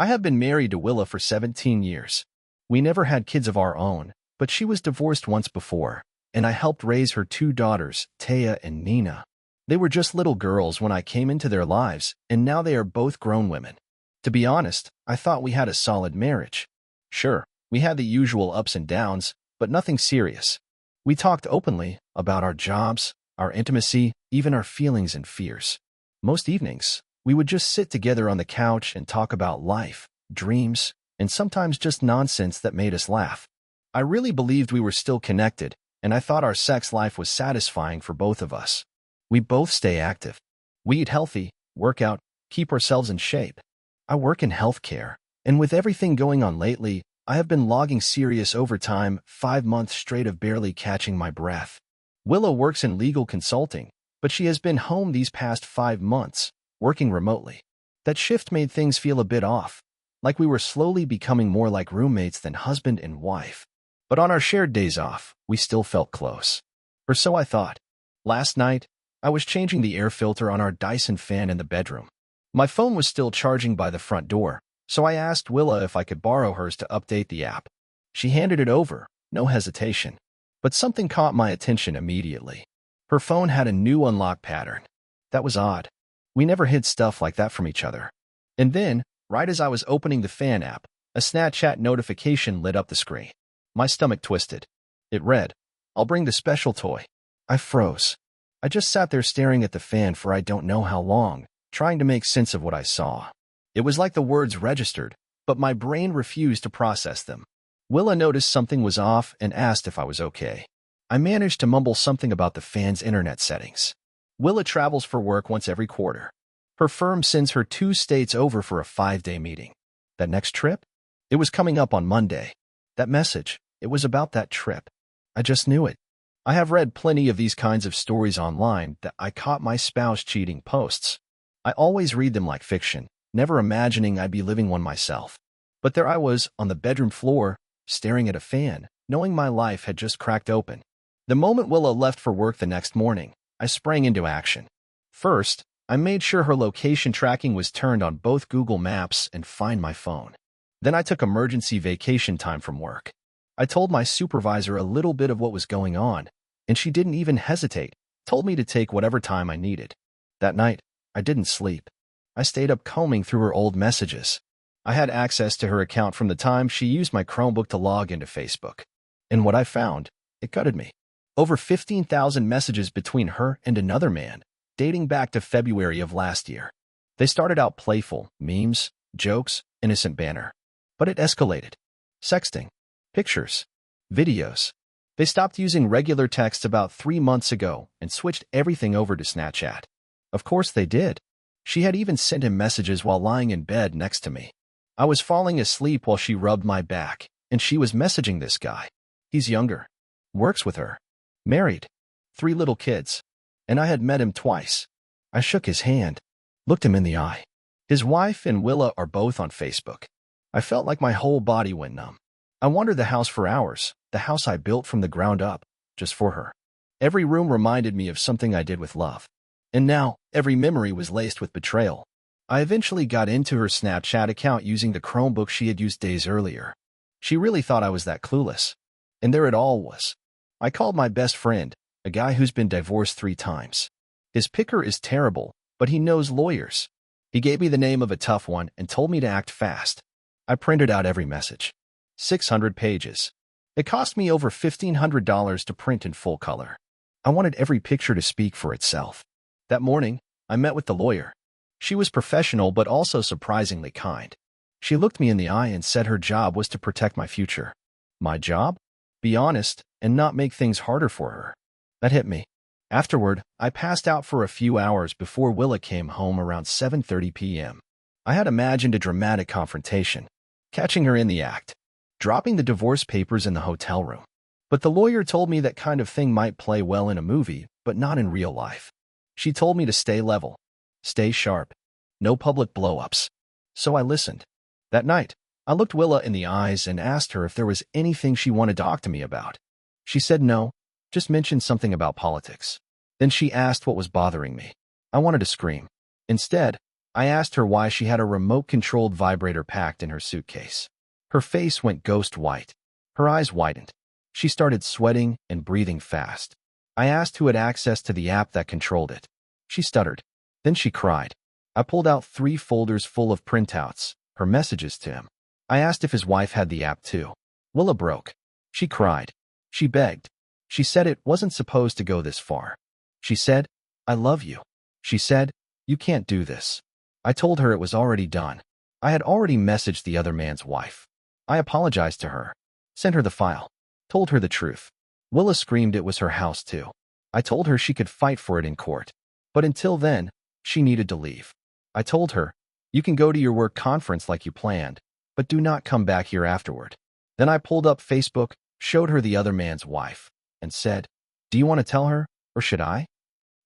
I have been married to Willa for 17 years. We never had kids of our own, but she was divorced once before, and I helped raise her two daughters, Taya and Nina. They were just little girls when I came into their lives, and now they are both grown women. To be honest, I thought we had a solid marriage. Sure, we had the usual ups and downs, but nothing serious. We talked openly about our jobs, our intimacy, even our feelings and fears. Most evenings, we would just sit together on the couch and talk about life, dreams, and sometimes just nonsense that made us laugh. I really believed we were still connected, and I thought our sex life was satisfying for both of us. We both stay active. We eat healthy, work out, keep ourselves in shape. I work in healthcare, and with everything going on lately, I have been logging serious overtime, 5 months straight of barely catching my breath. Willow works in legal consulting, but she has been home these past 5 months, working remotely. That shift made things feel a bit off, like we were slowly becoming more like roommates than husband and wife. But on our shared days off, we still felt close. Or so I thought. Last night, I was changing the air filter on our Dyson fan in the bedroom. My phone was still charging by the front door, so I asked Willa if I could borrow hers to update the app. She handed it over, no hesitation. But something caught my attention immediately. Her phone had a new unlock pattern. That was odd. We never hid stuff like that from each other. And then, right as I was opening the fan app, a Snapchat notification lit up the screen. My stomach twisted. It read, "I'll bring the special toy." I froze. I just sat there staring at the fan for I don't know how long, trying to make sense of what I saw. It was like the words registered, but my brain refused to process them. Willa noticed something was off and asked if I was okay. I managed to mumble something about the fan's internet settings. Willa travels for work once every quarter. Her firm sends her 2 states over for a 5-day meeting. That next trip? It was coming up on Monday. That message, it was about that trip. I just knew it. I have read plenty of these kinds of stories online that I caught my spouse cheating posts. I always read them like fiction, never imagining I'd be living one myself. But there I was, on the bedroom floor, staring at a fan, knowing my life had just cracked open. The moment Willa left for work the next morning, I sprang into action. First, I made sure her location tracking was turned on both Google Maps and Find My Phone. Then I took emergency vacation time from work. I told my supervisor a little bit of what was going on, and she didn't even hesitate, told me to take whatever time I needed. That night, I didn't sleep. I stayed up combing through her old messages. I had access to her account from the time she used my Chromebook to log into Facebook. And what I found, it gutted me. Over 15,000 messages between her and another man, dating back to February of last year. They started out playful, memes, jokes, innocent banter. But it escalated. Sexting, pictures, videos. They stopped using regular text about 3 months ago and switched everything over to Snapchat. Of course they did. She had even sent him messages while lying in bed next to me. I was falling asleep while she rubbed my back, and she was messaging this guy. He's younger, works with her, married, 3 little kids, and I had met him twice. I shook his hand, looked him in the eye. His wife and Willa are both on Facebook. I felt like my whole body went numb. I wandered the house for hours, the house I built from the ground up, just for her. Every room reminded me of something I did with love. And now, every memory was laced with betrayal. I eventually got into her Snapchat account using the Chromebook she had used days earlier. She really thought I was that clueless. And there it all was. I called my best friend, a guy who's been divorced 3 times. His picker is terrible, but he knows lawyers. He gave me the name of a tough one and told me to act fast. I printed out every message. 600 pages. It cost me over $1,500 to print in full color. I wanted every picture to speak for itself. That morning, I met with the lawyer. She was professional but also surprisingly kind. She looked me in the eye and said her job was to protect my future. My job? Be honest and not make things harder for her. That hit me. Afterward, I passed out for a few hours before Willa came home around 7:30 p.m. I had imagined a dramatic confrontation, catching her in the act, dropping the divorce papers in the hotel room. But the lawyer told me that kind of thing might play well in a movie, but not in real life. She told me to stay level, stay sharp, no public blow-ups. So I listened. That night, I looked Willa in the eyes and asked her if there was anything she wanted to talk to me about. She said no, just mentioned something about politics. Then she asked what was bothering me. I wanted to scream. Instead, I asked her why she had a remote-controlled vibrator packed in her suitcase. Her face went ghost white. Her eyes widened. She started sweating and breathing fast. I asked who had access to the app that controlled it. She stuttered. Then she cried. I pulled out 3 folders full of printouts, her messages to him. I asked if his wife had the app too. Willa broke. She cried. She begged. She said it wasn't supposed to go this far. She said, "I love you." She said, "You can't do this." I told her it was already done. I had already messaged the other man's wife. I apologized to her, sent her the file, told her the truth. Willa screamed it was her house too. I told her she could fight for it in court. But until then, she needed to leave. I told her, "You can go to your work conference like you planned, but do not come back here afterward." Then I pulled up Facebook, showed her the other man's wife, and said, "Do you want to tell her, or should I?"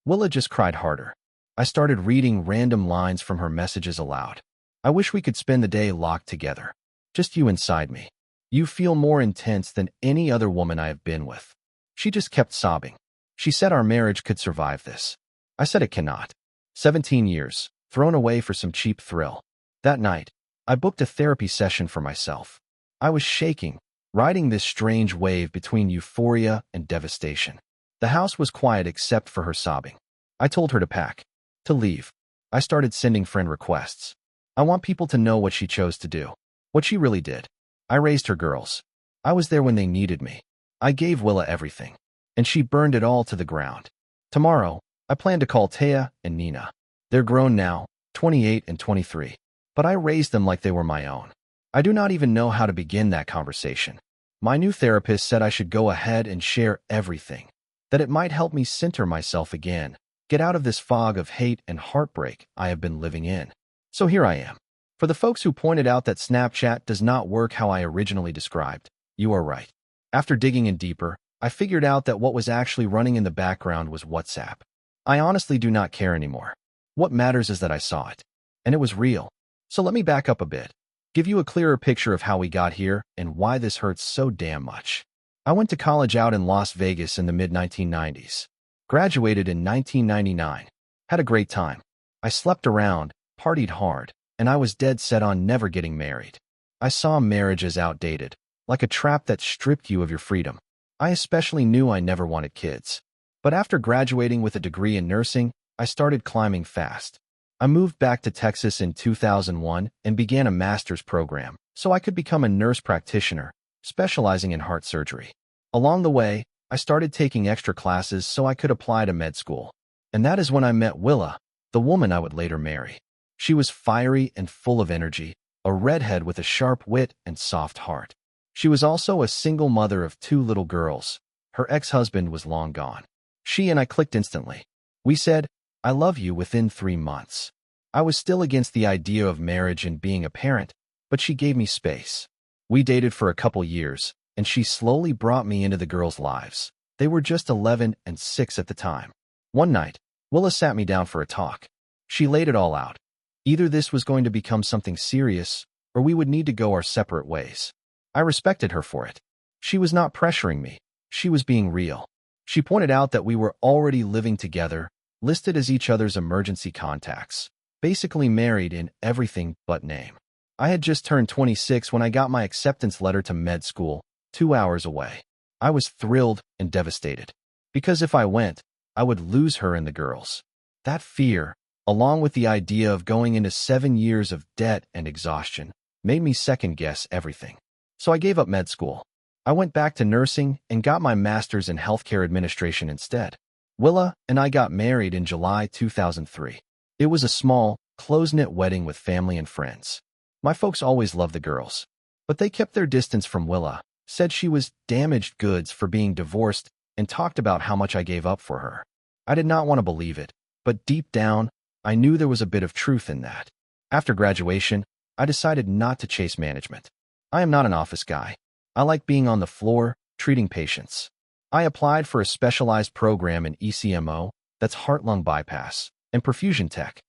Willa just cried harder. I started reading random lines from her messages aloud. "I wish we could spend the day locked together. Just you inside me. You feel more intense than any other woman I have been with." She just kept sobbing. She said our marriage could survive this. I said it cannot. 17 years, thrown away for some cheap thrill. That night, I booked a therapy session for myself. I was shaking, riding this strange wave between euphoria and devastation. The house was quiet except for her sobbing. I told her to pack, to leave. I started sending friend requests. I want people to know what she chose to do, what she really did. I raised her girls. I was there when they needed me. I gave Willa everything, and she burned it all to the ground. Tomorrow, I plan to call Taya and Nina. They're grown now, 28 and 23, but I raised them like they were my own. I do not even know how to begin that conversation. My new therapist said I should go ahead and share everything, that it might help me center myself again, get out of this fog of hate and heartbreak I have been living in. So here I am. For the folks who pointed out that Snapchat does not work how I originally described, you are right. After digging in deeper, I figured out that what was actually running in the background was WhatsApp. I honestly do not care anymore. What matters is that I saw it, and it was real. So let me back up a bit, give you a clearer picture of how we got here and why this hurts so damn much. I went to college out in Las Vegas in the mid-1990s. Graduated in 1999. Had a great time. I slept around, partied hard, and I was dead set on never getting married. I saw marriage as outdated, like a trap that stripped you of your freedom. I especially knew I never wanted kids. But after graduating with a degree in nursing, I started climbing fast. I moved back to Texas in 2001 and began a master's program so I could become a nurse practitioner, specializing in heart surgery. Along the way, I started taking extra classes so I could apply to med school. And that is when I met Willa, the woman I would later marry. She was fiery and full of energy, a redhead with a sharp wit and soft heart. She was also a single mother of 2 little girls. Her ex-husband was long gone. She and I clicked instantly. We said, "I love you," within 3 months. I was still against the idea of marriage and being a parent, but she gave me space. We dated for a couple years, and she slowly brought me into the girls' lives. They were just 11 and 6 at the time. One night, Willa sat me down for a talk. She laid it all out. Either this was going to become something serious, or we would need to go our separate ways. I respected her for it. She was not pressuring me. She was being real. She pointed out that we were already living together, listed as each other's emergency contacts, basically married in everything but name. I had just turned 26 when I got my acceptance letter to med school, 2 hours away. I was thrilled and devastated, because if I went, I would lose her and the girls. That fear, along with the idea of going into 7 years of debt and exhaustion, made me second-guess everything. So I gave up med school. I went back to nursing and got my master's in healthcare administration instead. Willa and I got married in July 2003. It was a small, close-knit wedding with family and friends. My folks always loved the girls, but they kept their distance from Willa, said she was damaged goods for being divorced, and talked about how much I gave up for her. I did not want to believe it, but deep down, I knew there was a bit of truth in that. After graduation, I decided not to chase management. I am not an office guy. I like being on the floor, treating patients. I applied for a specialized program in ECMO, that's heart-lung bypass, and perfusion tech.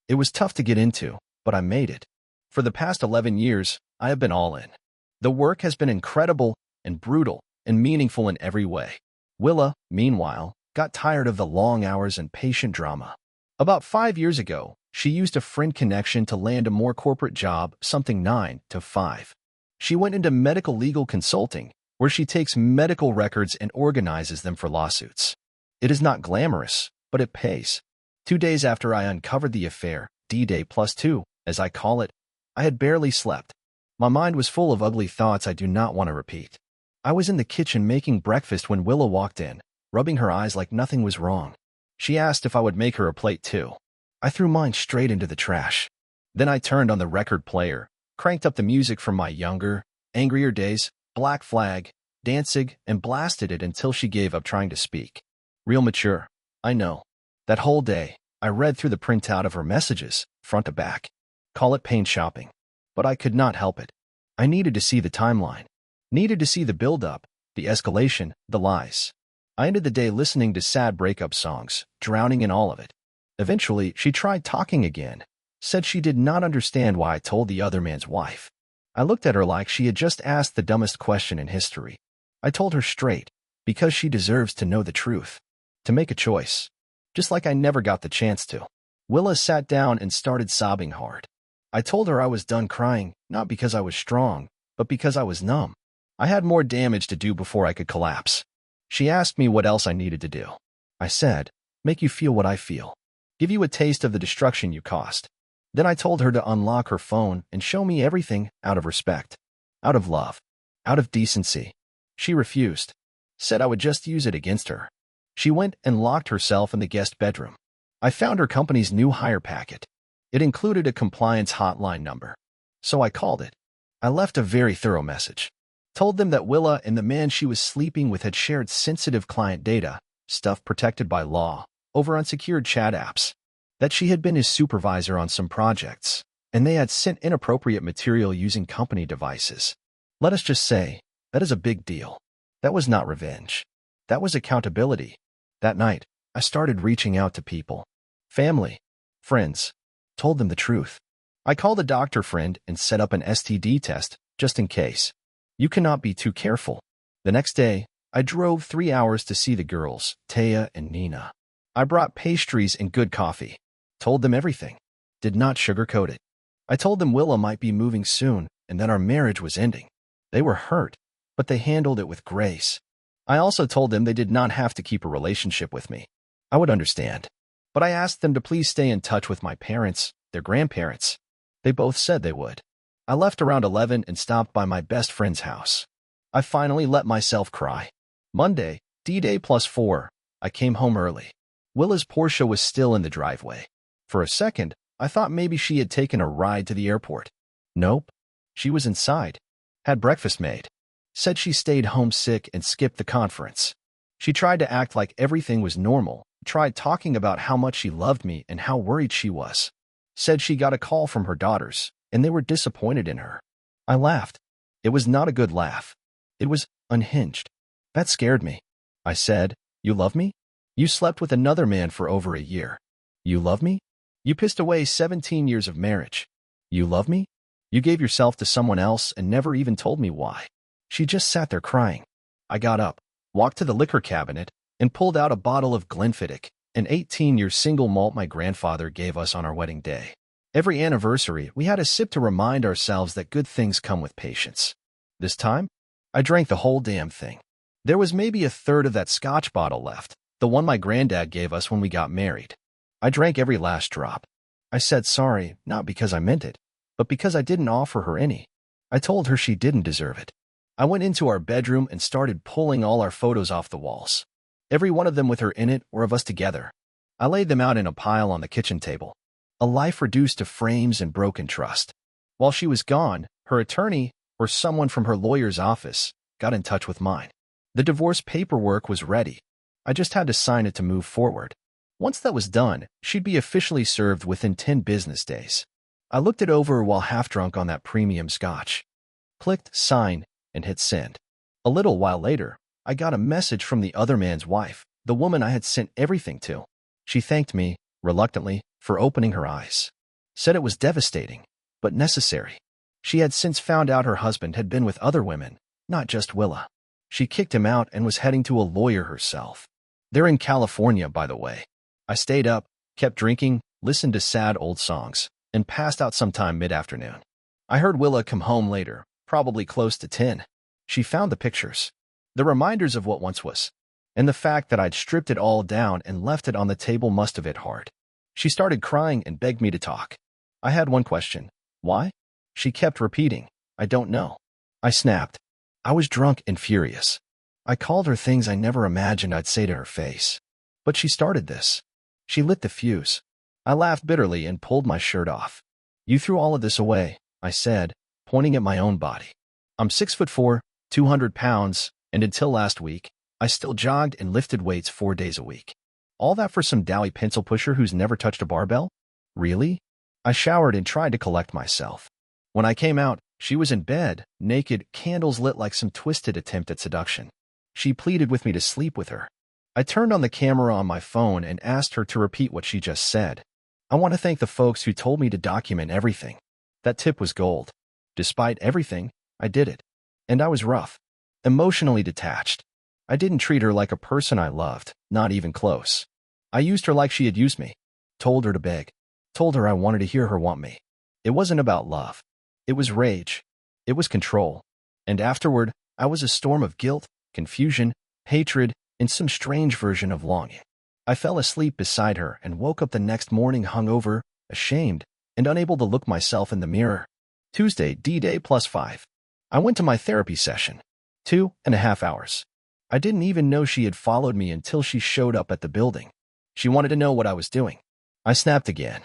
It was tough to get into, but I made it. For the past 11 years, I have been all in. The work has been incredible and brutal and meaningful in every way. Willa, meanwhile, got tired of the long hours and patient drama. About 5 years ago, She used a friend connection to land a more corporate job, something 9 to 5. She went into medical legal consulting, where she takes medical records and organizes them for lawsuits. It is not glamorous, but it pays. 2 days after I uncovered the affair, D-Day +2, as I call it, I had barely slept. My mind was full of ugly thoughts I do not want to repeat. I was in the kitchen making breakfast when Willa walked in, rubbing her eyes like nothing was wrong. She asked if I would make her a plate too. I threw mine straight into the trash. Then I turned on the record player, cranked up the music from my younger, angrier days, Black Flag, Danzig, and blasted it until she gave up trying to speak. Real mature, I know. That whole day, I read through the printout of her messages, front to back. Call it pain shopping. But I could not help it. I needed to see the timeline. Needed to see the build-up, the escalation, the lies. I ended the day listening to sad breakup songs, drowning in all of it. Eventually, she tried talking again, said she did not understand why I told the other man's wife. I looked at her like she had just asked the dumbest question in history. I told her straight, because she deserves to know the truth, to make a choice, just like I never got the chance to. Willa sat down and started sobbing hard. I told her I was done crying, not because I was strong, but because I was numb. I had more damage to do before I could collapse. She asked me what else I needed to do. I said, make you feel what I feel. Give you a taste of the destruction you caused. Then I told her to unlock her phone and show me everything out of respect, out of love, out of decency. She refused, said I would just use it against her. She went and locked herself in the guest bedroom. I found her company's new hire packet. It included a compliance hotline number. So I called it. I left a very thorough message. Told them that Willa and the man she was sleeping with had shared sensitive client data, stuff protected by law, over unsecured chat apps. That she had been his supervisor on some projects, and they had sent inappropriate material using company devices. Let us just say, that is a big deal. That was not revenge. That was accountability. That night, I started reaching out to people. Family. Friends. Told them the truth. I called a doctor friend and set up an STD test, just in case. You cannot be too careful. The next day, I drove 3 hours to see the girls, Taya and Nina. I brought pastries and good coffee. Told them everything. Did not sugarcoat it. I told them Willa might be moving soon and that our marriage was ending. They were hurt, but they handled it with grace. I also told them they did not have to keep a relationship with me. I would understand. But I asked them to please stay in touch with my parents, their grandparents. They both said they would. I left around 11 and stopped by my best friend's house. I finally let myself cry. Monday, D-Day +4, I came home early. Willa's Porsche was still in the driveway. For a second, I thought maybe she had taken a ride to the airport. Nope. She was inside. Had breakfast made. Said she stayed home sick and skipped the conference. She tried to act like everything was normal, tried talking about how much she loved me and how worried she was. Said she got a call from her daughters, and they were disappointed in her. I laughed. It was not a good laugh. It was unhinged. That scared me. I said, "You love me? You slept with another man for over a year. You love me? You pissed away 17 years of marriage. You love me? You gave yourself to someone else and never even told me why." She just sat there crying. I got up, walked to the liquor cabinet, and pulled out a bottle of Glenfiddich, an 18-year single malt my grandfather gave us on our wedding day. Every anniversary, we had a sip to remind ourselves that good things come with patience. This time, I drank the whole damn thing. There was maybe a third of that scotch bottle left, the one my granddad gave us when we got married. I drank every last drop. I said sorry, not because I meant it, but because I didn't offer her any. I told her she didn't deserve it. I went into our bedroom and started pulling all our photos off the walls. Every one of them with her in it or of us together. I laid them out in a pile on the kitchen table. A life reduced to frames and broken trust. While she was gone, her attorney, or someone from her lawyer's office, got in touch with mine. The divorce paperwork was ready. I just had to sign it to move forward. Once that was done, she'd be officially served within 10 business days. I looked it over while half-drunk on that premium scotch. Clicked sign and hit send. A little while later, I got a message from the other man's wife, the woman I had sent everything to. She thanked me, reluctantly, for opening her eyes. Said it was devastating, but necessary. She had since found out her husband had been with other women, not just Willa. She kicked him out and was heading to a lawyer herself. They're in California, by the way. I stayed up, kept drinking, listened to sad old songs, and passed out sometime mid-afternoon. I heard Willa come home later, probably close to 10. She found the pictures, the reminders of what once was, and the fact that I'd stripped it all down and left it on the table must have hit hard. She started crying and begged me to talk. I had one question. Why? She kept repeating, I don't know. I snapped. I was drunk and furious. I called her things I never imagined I'd say to her face. But she started this. She lit the fuse. I laughed bitterly and pulled my shirt off. You threw all of this away, I said, pointing at my own body. I'm 6'4", 200 pounds, and until last week, I still jogged and lifted weights 4 days a week. All that for some doughy pencil pusher who's never touched a barbell? Really? I showered and tried to collect myself. When I came out, she was in bed, naked, candles lit like some twisted attempt at seduction. She pleaded with me to sleep with her. I turned on the camera on my phone and asked her to repeat what she just said. I want to thank the folks who told me to document everything. That tip was gold. Despite everything, I did it. And I was rough, emotionally detached. I didn't treat her like a person I loved, not even close. I used her like she had used me. Told her to beg. Told her I wanted to hear her want me. It wasn't about love. It was rage. It was control. And afterward, I was a storm of guilt, confusion, hatred, and some strange version of longing. I fell asleep beside her and woke up the next morning hungover, ashamed, and unable to look myself in the mirror. Tuesday, D-Day +5. I went to my therapy session. 2.5 hours. I didn't even know she had followed me until she showed up at the building. She wanted to know what I was doing. I snapped again.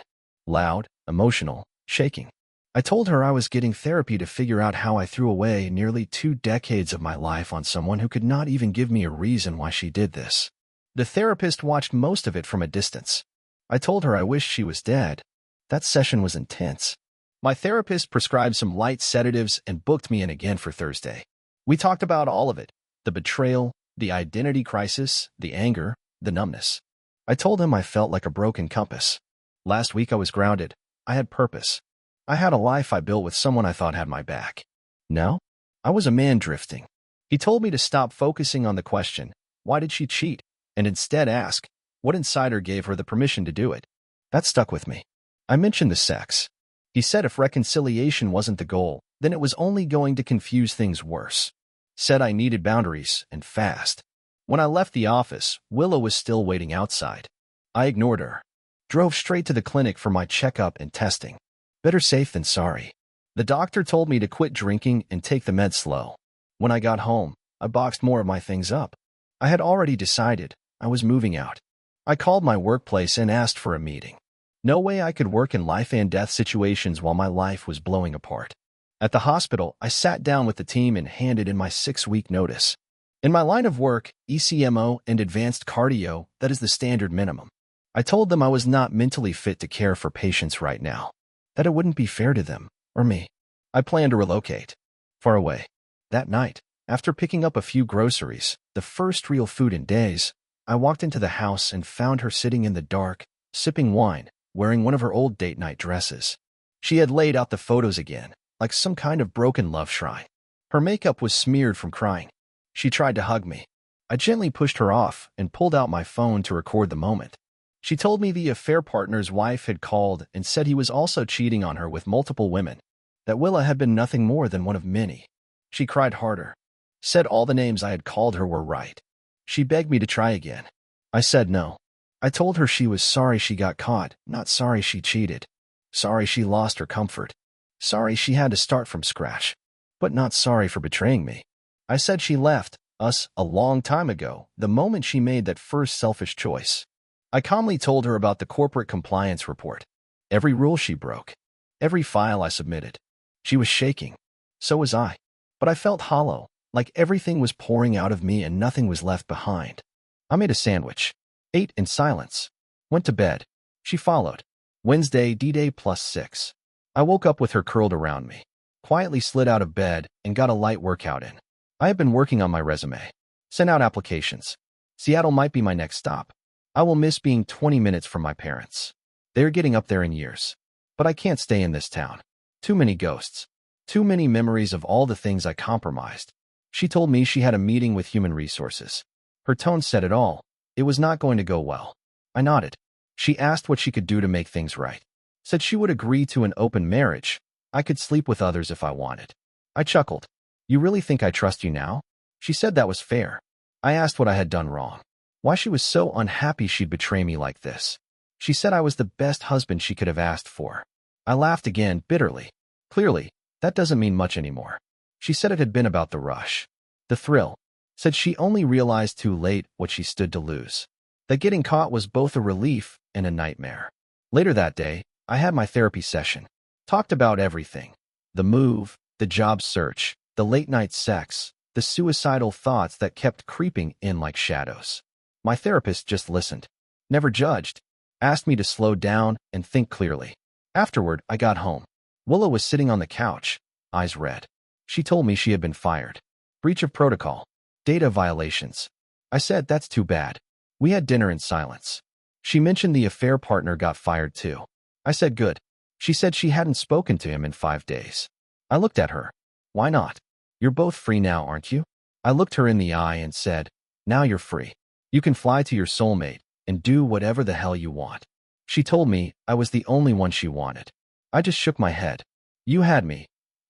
Loud, emotional, shaking. I told her I was getting therapy to figure out how I threw away nearly 2 decades of my life on someone who could not even give me a reason why she did this. The therapist watched most of it from a distance. I told her I wished she was dead. That session was intense. My therapist prescribed some light sedatives and booked me in again for Thursday. We talked about all of it. The betrayal, the identity crisis, the anger, the numbness. I told him I felt like a broken compass. Last week I was grounded. I had purpose. I had a life I built with someone I thought had my back. Now, I was a man drifting. He told me to stop focusing on the question, why did she cheat? And instead ask, what inside her gave her the permission to do it? That stuck with me. I mentioned the sex. He said if reconciliation wasn't the goal, then it was only going to confuse things worse. Said I needed boundaries, and fast. When I left the office, Willa was still waiting outside. I ignored her. Drove straight to the clinic for my checkup and testing. Better safe than sorry. The doctor told me to quit drinking and take the meds slow. When I got home, I boxed more of my things up. I had already decided I was moving out. I called my workplace and asked for a meeting. No way I could work in life and death situations while my life was blowing apart. At the hospital, I sat down with the team and handed in my 6-week notice. In my line of work, ECMO and advanced cardio, that is the standard minimum. I told them I was not mentally fit to care for patients right now. That it wouldn't be fair to them, or me. I planned to relocate. Far away. That night, after picking up a few groceries, the first real food in days, I walked into the house and found her sitting in the dark, sipping wine, wearing one of her old date night dresses. She had laid out the photos again, like some kind of broken love shrine. Her makeup was smeared from crying. She tried to hug me. I gently pushed her off and pulled out my phone to record the moment. She told me the affair partner's wife had called and said he was also cheating on her with multiple women, that Willa had been nothing more than one of many. She cried harder. Said all the names I had called her were right. She begged me to try again. I said no. I told her she was sorry she got caught, not sorry she cheated. Sorry she lost her comfort. Sorry she had to start from scratch. But not sorry for betraying me. I said she left us a long time ago, the moment she made that first selfish choice. I calmly told her about the corporate compliance report. Every rule she broke. Every file I submitted. She was shaking. So was I. But I felt hollow, like everything was pouring out of me and nothing was left behind. I made a sandwich. Ate in silence. Went to bed. She followed. Wednesday, D-Day +6. I woke up with her curled around me. Quietly slid out of bed and got a light workout in. I have been working on my resume. Sent out applications. Seattle might be my next stop. I will miss being 20 minutes from my parents. They are getting up there in years. But I can't stay in this town. Too many ghosts. Too many memories of all the things I compromised. She told me she had a meeting with human resources. Her tone said it all. It was not going to go well. I nodded. She asked what she could do to make things right. Said she would agree to an open marriage. I could sleep with others if I wanted. I chuckled. You really think I trust you now? She said that was fair. I asked what I had done wrong. Why she was so unhappy she'd betray me like this. She said I was the best husband she could have asked for. I laughed again, bitterly. Clearly, that doesn't mean much anymore. She said it had been about the rush. The thrill. Said she only realized too late what she stood to lose. That getting caught was both a relief and a nightmare. Later that day, I had my therapy session. Talked about everything. The move, the job search, the late-night sex, the suicidal thoughts that kept creeping in like shadows. My therapist just listened. Never judged. Asked me to slow down and think clearly. Afterward, I got home. Willa was sitting on the couch, eyes red. She told me she had been fired. Breach of protocol. Data violations. I said, that's too bad. We had dinner in silence. She mentioned the affair partner got fired too. I said, good. She said she hadn't spoken to him in 5 days. I looked at her. Why not? You're both free now, aren't you? I looked her in the eye and said, now you're free. You can fly to your soulmate and do whatever the hell you want. She told me I was the only one she wanted. I just shook my head. You had me.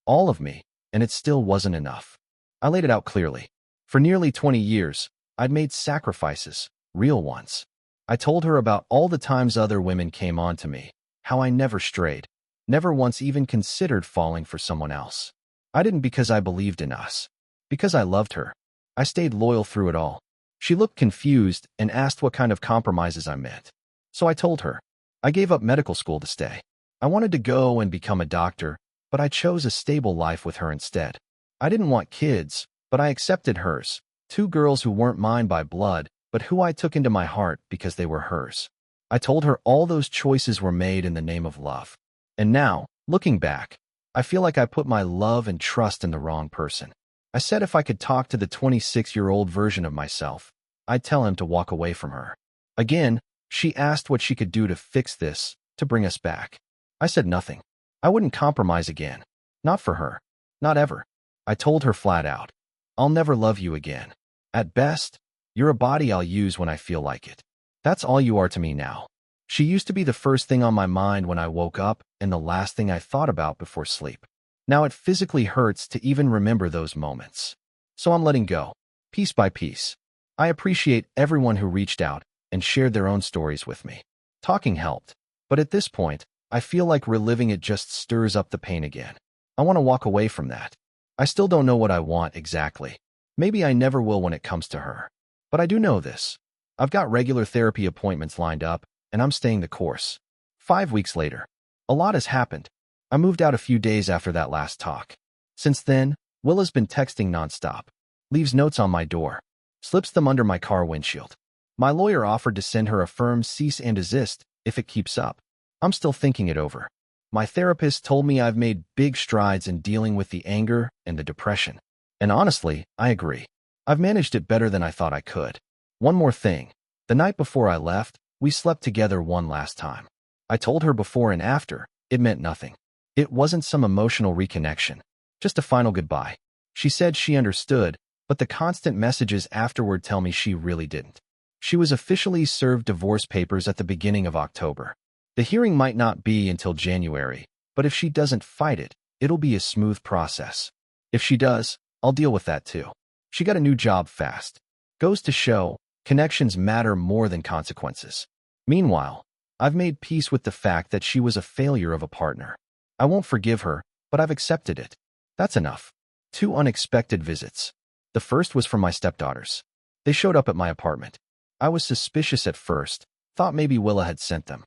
All of me. And it still wasn't enough. I laid it out clearly. For nearly 20 years, I'd made sacrifices, real ones. I told her about all the times other women came on to me, how I never strayed, never once even considered falling for someone else. I didn't because I believed in us. Because I loved her. I stayed loyal through it all. She looked confused and asked what kind of compromises I meant. So I told her. I gave up medical school to stay. I wanted to go and become a doctor, but I chose a stable life with her instead. I didn't want kids, but I accepted hers. 2 girls who weren't mine by blood, but who I took into my heart because they were hers. I told her all those choices were made in the name of love. And now, looking back, I feel like I put my love and trust in the wrong person. I said if I could talk to the 26-year-old version of myself, I'd tell him to walk away from her. Again, she asked what she could do to fix this, to bring us back. I said nothing. I wouldn't compromise again. Not for her. Not ever. I told her flat out. I'll never love you again. At best, you're a body I'll use when I feel like it. That's all you are to me now. She used to be the first thing on my mind when I woke up and the last thing I thought about before sleep. Now it physically hurts to even remember those moments. So I'm letting go, piece by piece. I appreciate everyone who reached out and shared their own stories with me. Talking helped, but at this point, I feel like reliving it just stirs up the pain again. I want to walk away from that. I still don't know what I want exactly. Maybe I never will when it comes to her. But I do know this. I've got regular therapy appointments lined up, and I'm staying the course. 5 weeks later. A lot has happened. I moved out a few days after that last talk. Since then, Willa's been texting nonstop. Leaves notes on my door. Slips them under my car windshield. My lawyer offered to send her a firm cease and desist if it keeps up. I'm still thinking it over. My therapist told me I've made big strides in dealing with the anger and the depression. And honestly, I agree. I've managed it better than I thought I could. One more thing. The night before I left, we slept together one last time. I told her before and after, it meant nothing. It wasn't some emotional reconnection. Just a final goodbye. She said she understood, but the constant messages afterward tell me she really didn't. She was officially served divorce papers at the beginning of October. The hearing might not be until January, but if she doesn't fight it, it'll be a smooth process. If she does, I'll deal with that too. She got a new job fast. Goes to show, connections matter more than consequences. Meanwhile, I've made peace with the fact that she was a failure of a partner. I won't forgive her, but I've accepted it. That's enough. 2 unexpected visits. The first was from my stepdaughters. They showed up at my apartment. I was suspicious at first, thought maybe Willa had sent them.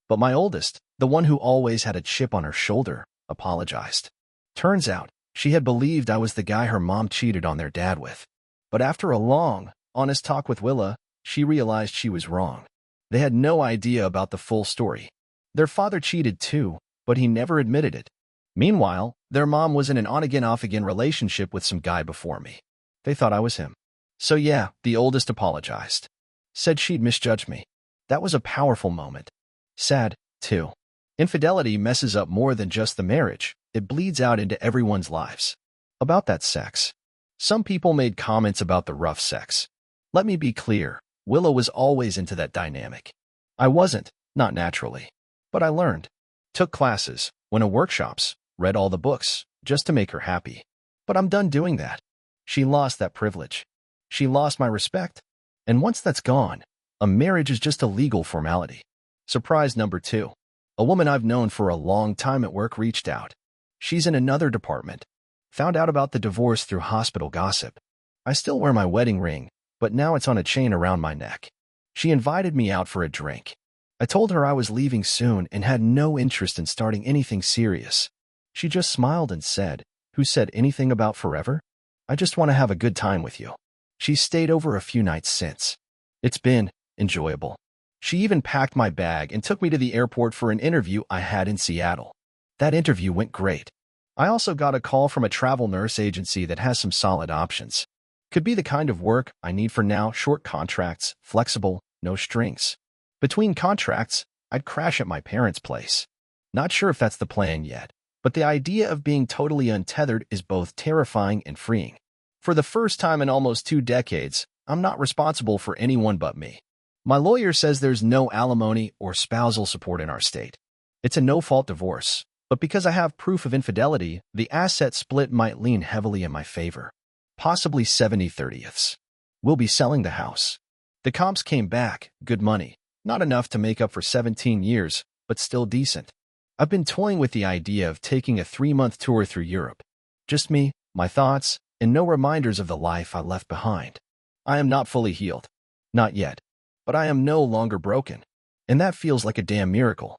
But my oldest, the one who always had a chip on her shoulder, apologized. Turns out, she had believed I was the guy her mom cheated on their dad with. But after a long, honest talk with Willa, she realized she was wrong. They had no idea about the full story. Their father cheated too, but he never admitted it. Meanwhile, their mom was in an on-again off-again relationship with some guy before me. They thought I was him. So yeah, the oldest apologized. Said she'd misjudged me. That was a powerful moment. Sad, too. Infidelity messes up more than just the marriage. It bleeds out into everyone's lives. About that sex. Some people made comments about the rough sex. Let me be clear, Willa was always into that dynamic. I wasn't. Not naturally. But I learned. Took classes, went to workshops, read all the books, just to make her happy. But I'm done doing that. She lost that privilege. She lost my respect. And once that's gone, a marriage is just a legal formality. Surprise number 2. A woman I've known for a long time at work reached out. She's in another department. Found out about the divorce through hospital gossip. I still wear my wedding ring, but now it's on a chain around my neck. She invited me out for a drink. I told her I was leaving soon and had no interest in starting anything serious. She just smiled and said, "Who said anything about forever? I just want to have a good time with you." She's stayed over a few nights since. It's been enjoyable. She even packed my bag and took me to the airport for an interview I had in Seattle. That interview went great. I also got a call from a travel nurse agency that has some solid options. Could be the kind of work I need for now, short contracts, flexible, no strings. Between contracts, I'd crash at my parents' place. Not sure if that's the plan yet, but the idea of being totally untethered is both terrifying and freeing. For the first time in almost 2 decades, I'm not responsible for anyone but me. My lawyer says there's no alimony or spousal support in our state. It's a no-fault divorce, but because I have proof of infidelity, the asset split might lean heavily in my favor. Possibly 70/30ths. We'll be selling the house. The comps came back, good money. Not enough to make up for 17 years, but still decent. I've been toying with the idea of taking a 3-month tour through Europe. Just me, my thoughts, and no reminders of the life I left behind. I am not fully healed. Not yet. But I am no longer broken. And that feels like a damn miracle.